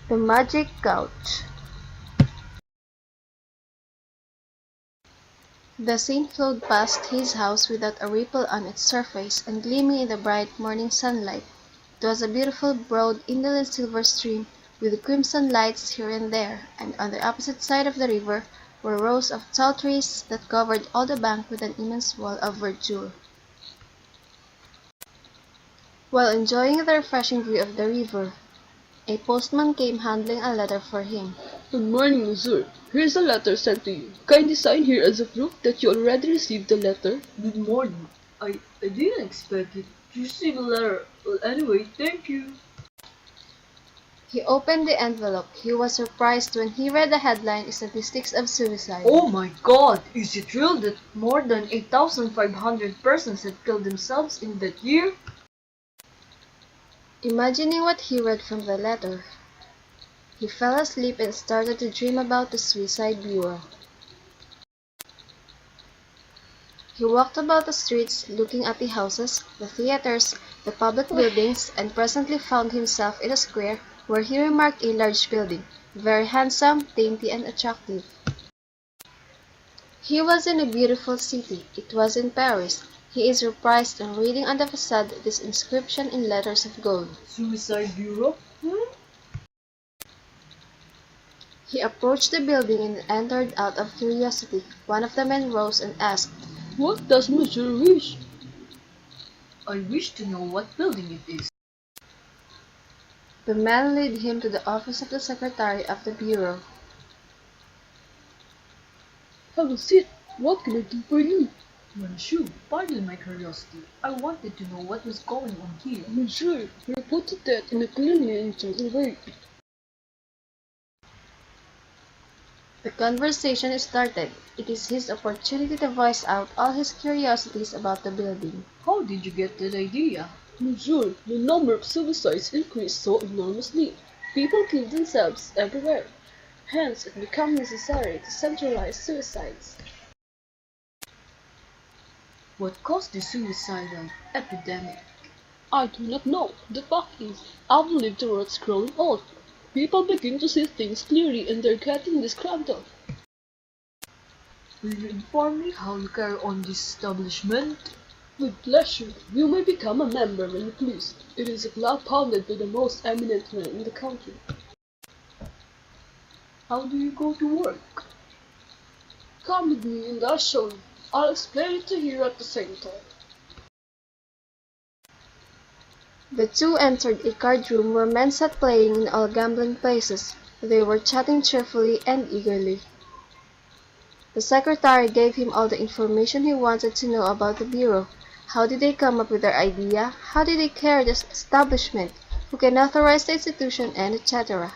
The Magic Couch. The Seine flowed past his house without a ripple on its surface and gleaming in the bright morning sunlight. It was a beautiful, broad, indolent silver stream, with crimson lights here and there, and on the opposite side of the river were rows of tall trees that covered all the bank with an immense wall of verdure. While enjoying the refreshing view of the river, a postman came handling a letter for him. Good morning, monsieur. Here's a letter sent to you. Kindly sign here as a proof that you already received the letter. Good morning. I didn't expect it to receive a letter. Well, anyway, thank you. He opened the envelope. He was surprised when he read the headline, Statistics of Suicide. Oh my god, is it real that more than 8,500 persons have killed themselves in that year? Imagining what he read from the letter, he fell asleep and started to dream about the Suicide Bureau. He walked about the streets, looking at the houses, the theaters, the public buildings, and presently found himself in a square where he remarked a large building, very handsome, dainty, and attractive. He was in a beautiful city. It was in Paris. He is surprised on reading on the facade this inscription in letters of gold. Suicide Bureau? He approached the building and entered out of curiosity. One of the men rose and asked, What does monsieur wish? I wish to know what building it is. The man led him to the office of the secretary of the bureau. Have a seat. What can I do for you? Monsieur, pardon my curiosity. I wanted to know what was going on here. Monsieur, you're put to death in a cleanly and gentle way. The conversation started. It is his opportunity to voice out all his curiosities about the building. How did you get that idea? Monsieur, the number of suicides increased so enormously. People kill themselves everywhere. Hence, it became necessary to centralize suicides. What caused the suicidal epidemic? I do not know. The fact is, I believe the world's growing old. People begin to see things clearly and they're getting disgruntled. Will you inform me how you carry on this establishment? With pleasure. You may become a member when you please. It is a club founded by the most eminent men in the country. How do you go to work? Come with me and I'll show you. I'll explain it to you at the same time. The two entered a card room where men sat playing in all gambling places. They were chatting cheerfully and eagerly. The secretary gave him all the information he wanted to know about the bureau. How did they come up with their idea? How did they carry this establishment? Who can authorize the institution, and etc.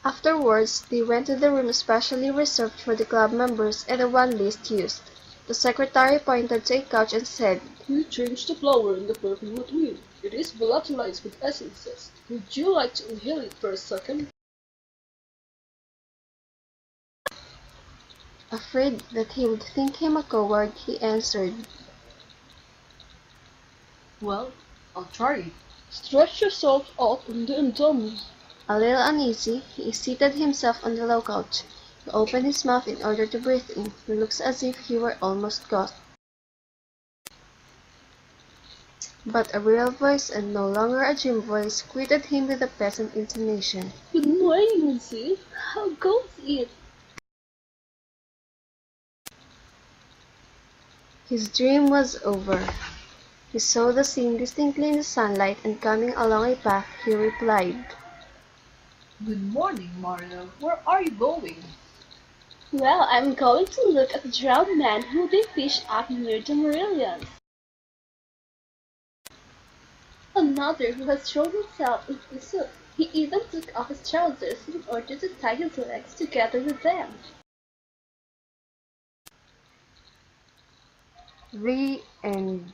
Afterwards, they went to the room specially reserved for the club members and the one least used. The secretary pointed to a couch and said, We changed the flower in the perfume with wind. It is volatilized with essences. Would you like to inhale it for a second? Afraid that he would think him a coward, he answered, Well, I'll try it. Stretch yourself out on the abdomen. A little uneasy, he seated himself on the low couch. He opened his mouth in order to breathe in. He looked as if he were almost caught. But a real voice, and no longer a dream voice, greeted him with a pleasant intonation. Good morning, monsieur. How goes it? His dream was over. He saw the scene distinctly in the sunlight, and coming along a path, he replied, Good morning, Mario. Where are you going? Well, I'm going to look at the drowned man who they fished up near the Morillions. Another who has thrown himself into the soup. He even took off his trousers in order to tie his legs together with them. The End.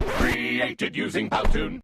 Created using Powtoon.